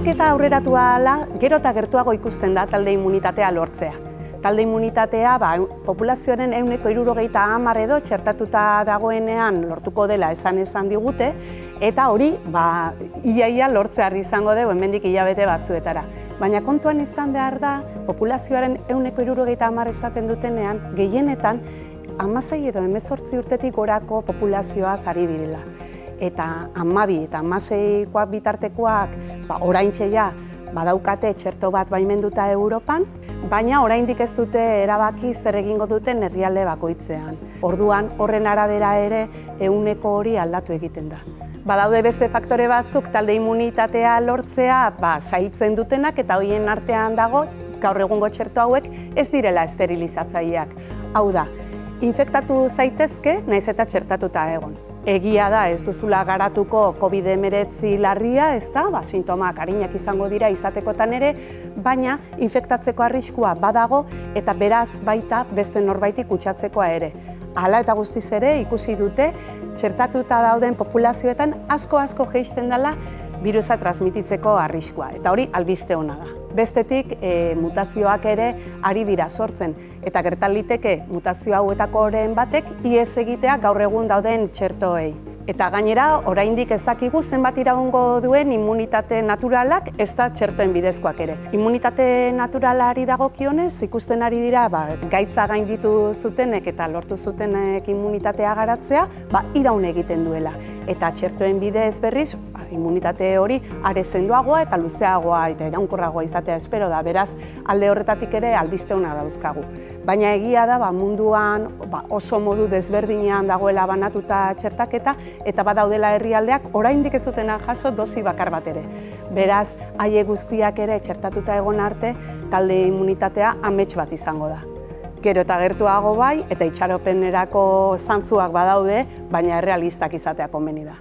Aldaketa aurreratua ahala, gero eta gertuago ikusten da talde immunitatea lortzea. Talde immunitatea populazioaren 70% edo txertatuta dagoenean lortuko dela esan digute, eta hori ia lortzear izango dugu hemendik hilabete batzuetara. Baina kontuan izan behar da, populazioaren 70% esaten dutenean, gehienetan 16 edo 18 urtetik gorako populazioaz ari direla. Eta 12 eta 16koak bitartekoak oraintxe badaukate txerto bat baimenduta Europan, baina oraindik ez dute erabaki zer egingo duten herrialde bakoitzean. Orduan, horren arabera ere 100 hori aldatu egiten da. Badaude beste faktore batzuk talde immunitatea lortzea zailtzen dutenak eta horien artean dago gaur egungo txerto hauek ez direla esterilizatzaileak. Hau da, infektatu zaitezke naiz eta txertatuta egon. Egia da ez duzula garatuko COVID-19 larria, ez da, sintomak arinak izango dira izatekotan ere, baina infektatzeko arriskua badago eta beraz baita beste norbaitik kutsatzekoa ere. Hala eta guztiz ere ikusi dute txertatuta dauden populazioetan asko jaisten dela birusa transmititzeko arriskua, eta hori albiste ona da. Bestetik, mutazioak ere ari dira sortzen, eta gerta liteke mutazio hauetakoren batek ihes egitea gaur egun dauden txertoei. Eta gainera, oraindik ez dakigu zenbat iraungo duen immunitate naturalak ez da txertoen bidezkoak ere. Immunitate naturalari dagokionez, ikusten ari dira gaitza gainditu zutenek eta lortu zutenek immunitatea garatzea, iraun egiten duela. Eta txertoen bidez berriz, immunitate hori are sendoagoa eta luzeagoa eta iraunkorragoa izatea espero da, beraz alde horretatik ere albiste ona dauzkagu. Baina egia da munduan oso modu desberdinean dagoela banatuta txertaketa eta badaudela herrialdeak oraindik ez dutena jaso dosi bakar bat ere. Beraz, haiek guztiak ere txertatuta egon arte talde immunitatea amets bat izango da. Gero eta gertuago eta itxaropenerako zantzuak badaude, baina errealistak izatea komeni da.